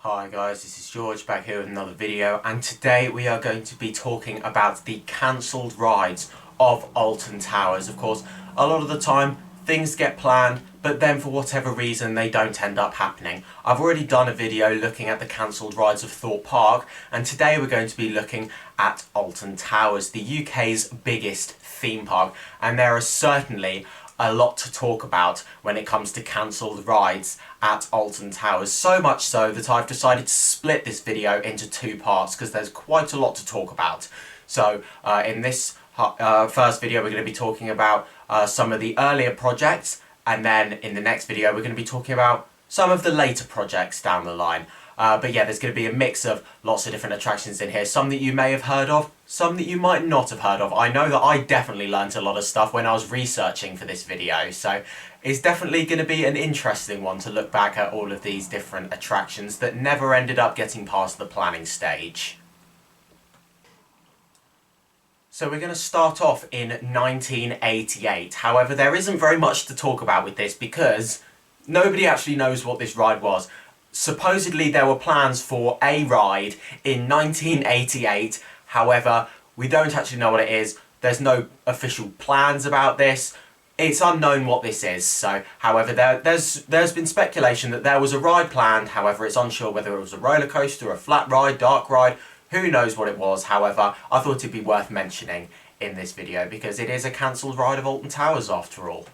Hi guys, this is George back here with another video, and today we are going to be talking about the cancelled rides of Alton Towers. Of course, a lot of the time things get planned, but then for whatever reason they don't end up happening. I've already done a video looking at the cancelled rides of Thorpe Park, and today we're going to be looking at Alton Towers, the UK's biggest theme park, and there are certainly a lot to talk about when it comes to cancelled rides at Alton Towers. So much so that I've decided to split this video into two parts because there's quite a lot to talk about. So in this first video we're going to be talking about some of the earlier projects, and then in the next video we're going to be talking about some of the later projects down the line. But yeah, there's going to be a mix of lots of different attractions in here, some that you may have heard of, some that you might not have heard of. I know that I definitely learnt a lot of stuff when I was researching for this video, so it's definitely going to be an interesting one to look back at all of these different attractions that never ended up getting past the planning stage. So we're going to start off in 1988. However, there isn't very much to talk about with this because nobody actually knows what this ride was. Supposedly there were plans for a ride in 1988, however, we don't actually know what it is. There's no official plans about this. It's unknown what this is. So, however, there's been speculation that there was a ride planned, however, it's unsure whether it was a roller coaster, a flat ride, dark ride, who knows what it was. However, I thought it'd be worth mentioning in this video because it is a cancelled ride of Alton Towers after all.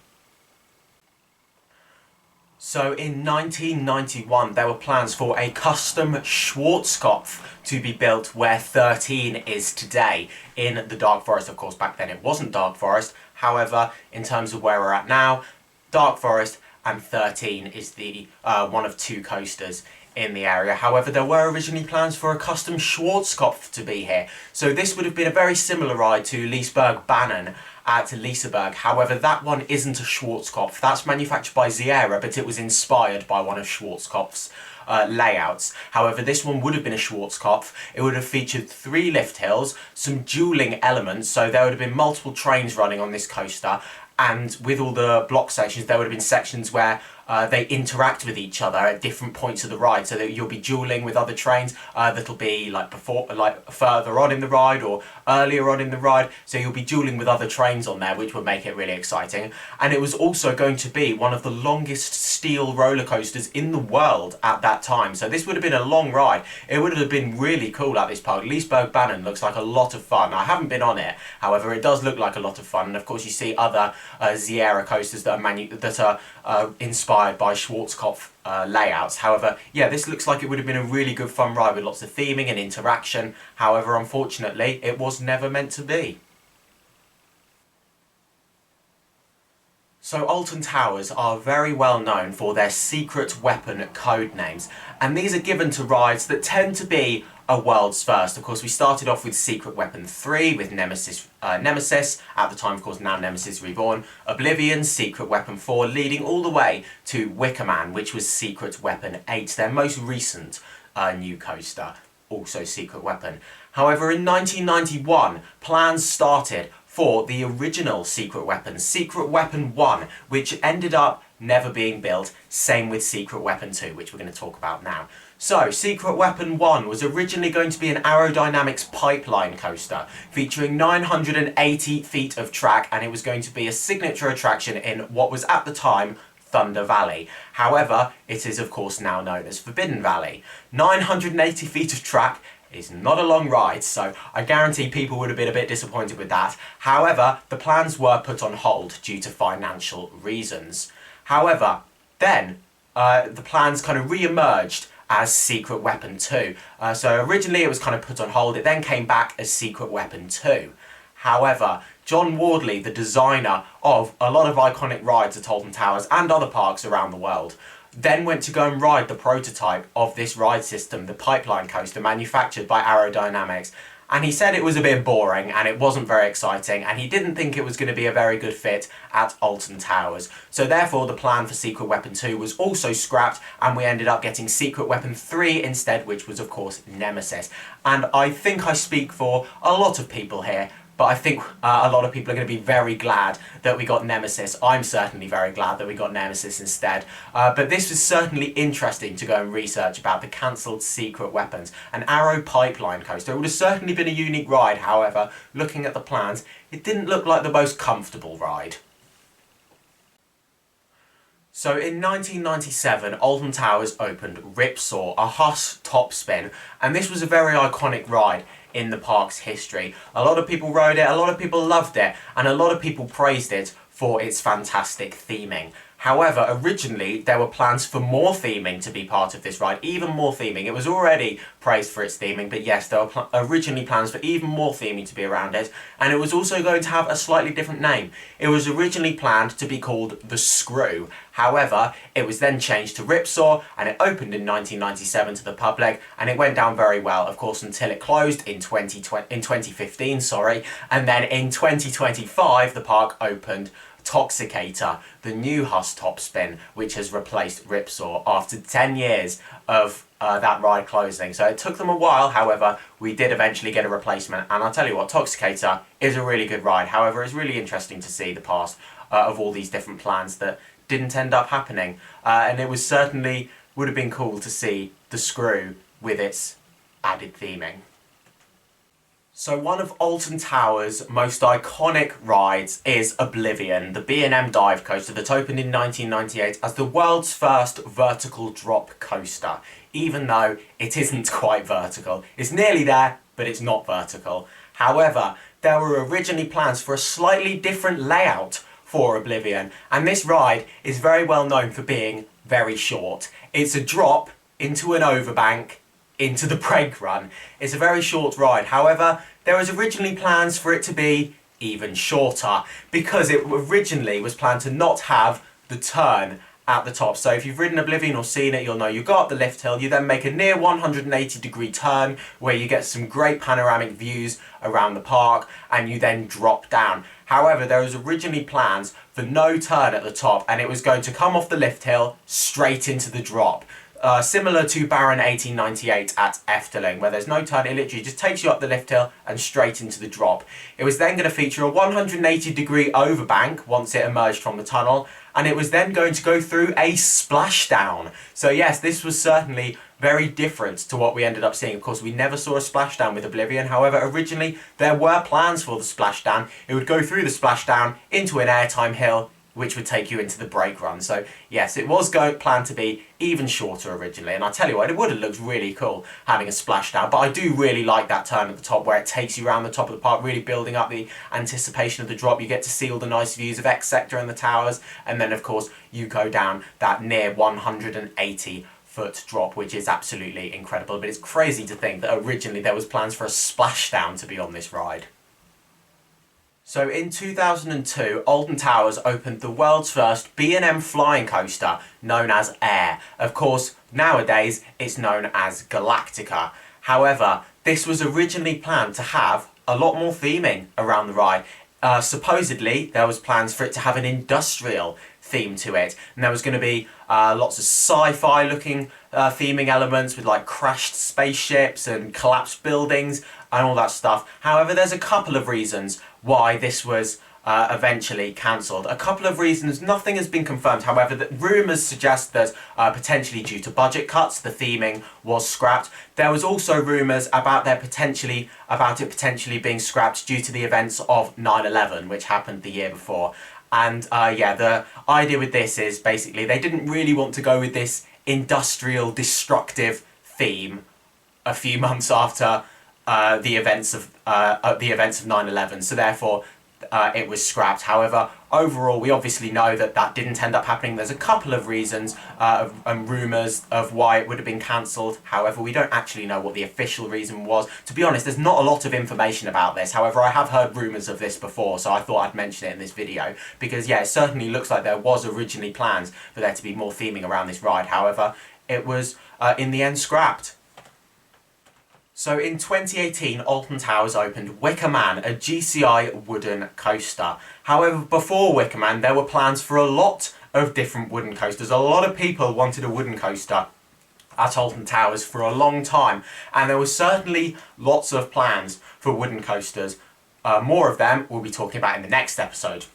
So in 1991 there were plans for a custom Schwarzkopf to be built where 13 is today in the Dark Forest. Of course back then it wasn't Dark Forest, however in terms of where we're at now, Dark Forest and 13 is the one of two coasters in the area. However, there were originally plans for a custom Schwarzkopf to be here. So this would have been a very similar ride to Liseberg Bannen at Liseberg. However, that one isn't a Schwarzkopf. That's manufactured by Sierra, but it was inspired by one of Schwarzkopf's layouts. However, this one would have been a Schwarzkopf. It would have featured 3 lift hills, some dueling elements, so there would have been multiple trains running on this coaster, and with all the block sections there would have been sections where they interact with each other at different points of the ride, so that you'll be dueling with other trains that'll be like further on in the ride or earlier on in the ride, so you'll be dueling with other trains on there, which would make it really exciting. And it was also going to be one of the longest steel roller coasters in the world at that time, so this would have been a long ride. It would have been really cool at this park. Liseberg Bannen looks like a lot of fun. I haven't been on it, however it does look like a lot of fun, and of course you see other Sierra coasters that are inspired by Schwarzkopf layouts. However, yeah, this looks like it would have been a really good fun ride with lots of theming and interaction. However, unfortunately, it was never meant to be. So Alton Towers are very well known for their secret weapon code names, and these are given to rides that tend to be a world's first. Of course, we started off with Secret Weapon 3 with Nemesis, at the time of course now Nemesis Reborn, Oblivion, Secret Weapon 4, leading all the way to Wicker Man, which was Secret Weapon 8, their most recent new coaster, also Secret Weapon. However, in 1991, plans started for the original Secret Weapon, Secret Weapon 1, which ended up never being built, same with Secret Weapon 2, which we're going to talk about now. So, Secret Weapon 1 was originally going to be an aerodynamics pipeline coaster, featuring 980 feet of track, and it was going to be a signature attraction in what was at the time Thunder Valley. However, it is of course now known as Forbidden Valley. 980 feet of track is not a long ride, so I guarantee people would have been a bit disappointed with that. However, the plans were put on hold due to financial reasons. However, then the plans kind of re-emerged as Secret Weapon 2. So originally it was kind of put on hold, it then came back as Secret Weapon 2. However, John Wardley, the designer of a lot of iconic rides at Alton Towers and other parks around the world, then went to go and ride the prototype of this ride system, the pipeline coaster manufactured by Aerodynamics, and he said it was a bit boring and it wasn't very exciting, and he didn't think it was going to be a very good fit at Alton Towers. So therefore the plan for Secret Weapon 2 was also scrapped, and we ended up getting Secret Weapon 3 instead, which was of course Nemesis. And I think I speak for a lot of people here but I think a lot of people are going to be very glad that we got Nemesis. I'm certainly very glad that we got Nemesis instead. But this was certainly interesting to go and research about the cancelled secret weapons. An Arrow pipeline coaster. It would have certainly been a unique ride, however, looking at the plans, it didn't look like the most comfortable ride. So in 1997, Alton Towers opened Ripsaw, a Huss top spin, and this was a very iconic ride in the park's history. A lot of people rode it, a lot of people loved it, and a lot of people praised it for its fantastic theming. However, originally there were plans for more theming to be part of this ride, even more theming. It was already praised for its theming, but yes, there were originally plans for even more theming to be around it, and it was also going to have a slightly different name. It was originally planned to be called The Screw. However, it was then changed to Ripsaw, and it opened in 1997 to the public, and it went down very well, of course, until it closed in 2015, and then in 2025 the park opened Toxicator, the new Huss top spin, which has replaced Ripsaw after 10 years of that ride closing. So it took them a while, however, we did eventually get a replacement, and I'll tell you what, Toxicator is a really good ride. However, it's really interesting to see the past of all these different plans that didn't end up happening, and it was certainly would have been cool to see the Screw with its added theming. So one of Alton Towers' most iconic rides is Oblivion, the B&M dive coaster that opened in 1998 as the world's first vertical drop coaster, even though it isn't quite vertical. It's nearly there, but it's not vertical. However, there were originally plans for a slightly different layout for Oblivion, and this ride is very well known for being very short. It's a drop into an overbank into the brake run. It's a very short ride. However, there was originally plans for it to be even shorter because it originally was planned to not have the turn at the top. So if you've ridden Oblivion or seen it, you'll know you go up the lift hill, you then make a near 180-degree turn where you get some great panoramic views around the park, and you then drop down. However, there was originally plans for no turn at the top, and it was going to come off the lift hill straight into the drop. Similar to Baron 1898 at Efteling, where there's no turn, it literally just takes you up the lift hill and straight into the drop. It was then going to feature a 180-degree overbank once it emerged from the tunnel, and it was then going to go through a splashdown. So yes, this was certainly very different to what we ended up seeing. Of course, we never saw a splashdown with Oblivion. However, originally there were plans for the splashdown. It would go through the splashdown into an airtime hill, which would take you into the brake run. So yes, it was planned to be even shorter originally, and I tell you what, it would have looked really cool having a splashdown, but I do really like that turn at the top where it takes you around the top of the park, really building up the anticipation of the drop. You get to see all the nice views of X Sector and the towers, and then of course you go down that near 180-foot drop, which is absolutely incredible. But it's crazy to think that originally there was plans for a splashdown to be on this ride. So in 2002, Alton Towers opened the world's first B&M flying coaster, known as Air. Of course, nowadays it's known as Galactica. However, this was originally planned to have a lot more theming around the ride. Supposedly, there was plans for it to have an industrial theme to it, and there was going to be lots of sci-fi looking theming elements with like crashed spaceships and collapsed buildings and all that stuff. However, there's a couple of reasons why this was eventually cancelled. A couple of reasons, nothing has been confirmed, however, that rumours suggest that potentially due to budget cuts, the theming was scrapped. There was also rumours about it potentially being scrapped due to the events of 9/11, which happened the year before. And yeah, the idea with this is basically they didn't really want to go with this industrial destructive theme a few months after the events of 9/11, so therefore it was scrapped. However, overall we obviously know that that didn't end up happening. There's a couple of reasons and rumours of why it would have been cancelled. However, we don't actually know what the official reason was. To be honest, there's not a lot of information about this. However, I have heard rumours of this before, so I thought I'd mention it in this video, because yeah, it certainly looks like there was originally plans for there to be more theming around this ride. However, it was in the end scrapped. So in 2018, Alton Towers opened Wicker Man, a GCI wooden coaster. However, before Wicker Man, there were plans for a lot of different wooden coasters. A lot of people wanted a wooden coaster at Alton Towers for a long time, and there were certainly lots of plans for wooden coasters More of them we'll be talking about in the next episode.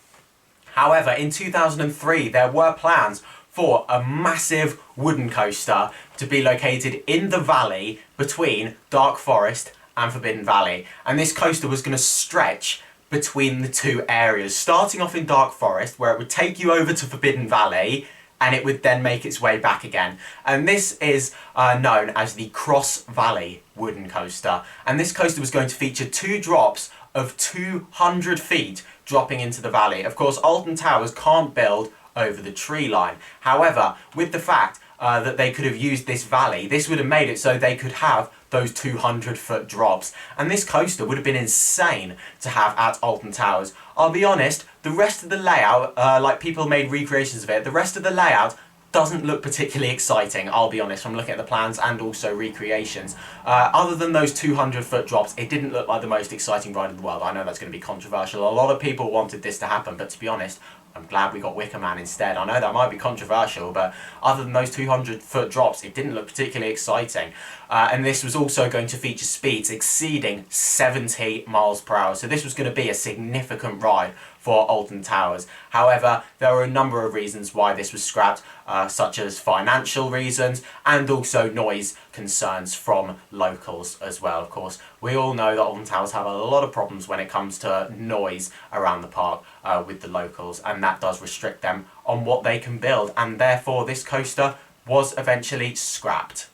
However, in 2003 there were plans for a massive wooden coaster to be located in the valley between Dark Forest and Forbidden Valley. And this coaster was going to stretch between the two areas, starting off in Dark Forest, where it would take you over to Forbidden Valley, and it would then make its way back again. And this is known as the Cross Valley wooden coaster. And this coaster was going to feature 2 drops of 200 feet dropping into the valley. Of course, Alton Towers can't build over the tree line. However, with the fact that they could have used this valley, this would have made it so they could have those 200-foot drops. And this coaster would have been insane to have at Alton Towers. I'll be honest, the rest of the layout, like people made recreations of it, the rest of the layout doesn't look particularly exciting, I'll be honest, from looking at the plans and also recreations. Other than those 200-foot drops, it didn't look like the most exciting ride in the world. I know that's going to be controversial. A lot of people wanted this to happen, but to be honest, I'm glad we got Wicker Man instead. I know that might be controversial, but other than those 200-foot drops, it didn't look particularly exciting. And this was also going to feature speeds exceeding 70 miles per hour. So this was going to be a significant ride for Alton Towers. However, there were a number of reasons why this was scrapped, such as financial reasons and also noise concerns from locals as well, of course. We all know that Alton Towers have a lot of problems when it comes to noise around the park with the locals, and that does restrict them on what they can build, and therefore this coaster was eventually scrapped.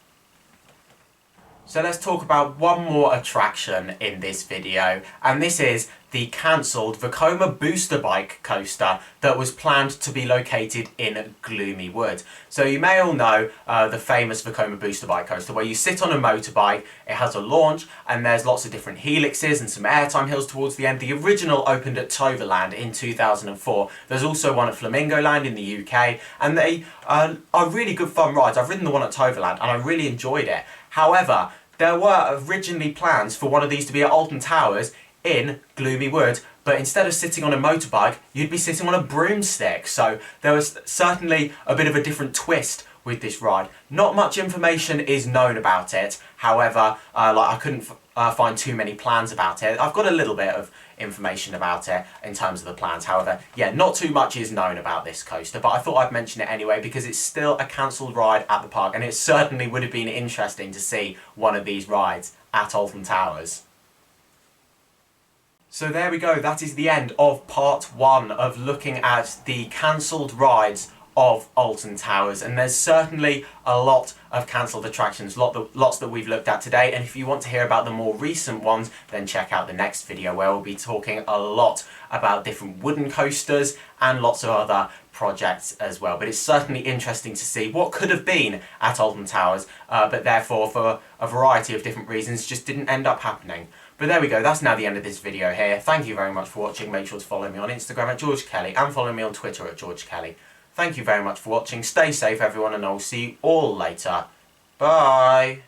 So let's talk about one more attraction in this video, and this is the cancelled Vekoma Booster Bike coaster that was planned to be located in Gloomy Wood. So you may all know the famous Vekoma Booster Bike coaster where you sit on a motorbike, it has a launch, and there's lots of different helixes and some airtime hills towards the end. The original opened at Toverland in 2004. There's also one at Flamingo Land in the UK, and they are really good fun rides. I've ridden the one at Toverland and I really enjoyed it. However, there were originally plans for one of these to be at Alton Towers in Gloomy Wood, but instead of sitting on a motorbike, you'd be sitting on a broomstick. So there was certainly a bit of a different twist with this ride. Not much information is known about it. However, I couldn't find too many plans about it. I've got a little bit of information about it in terms of the plans. However, yeah, not too much is known about this coaster, but I thought I'd mention it anyway because it's still a cancelled ride at the park, and it certainly would have been interesting to see one of these rides at Alton Towers. So there we go, that is the end of part 1 of looking at the cancelled rides of Alton Towers, and there's certainly a lot of cancelled attractions, lots that we've looked at today, and if you want to hear about the more recent ones, then check out the next video where we'll be talking a lot about different wooden coasters and lots of other projects as well. But it's certainly interesting to see what could have been at Alton Towers, but therefore for a variety of different reasons just didn't end up happening. But there we go, that's now the end of this video here. Thank you very much for watching. Make sure to follow me on Instagram at George Kelly and follow me on Twitter at George Kelly. Thank you very much for watching. Stay safe everyone, and I'll see you all later. Bye!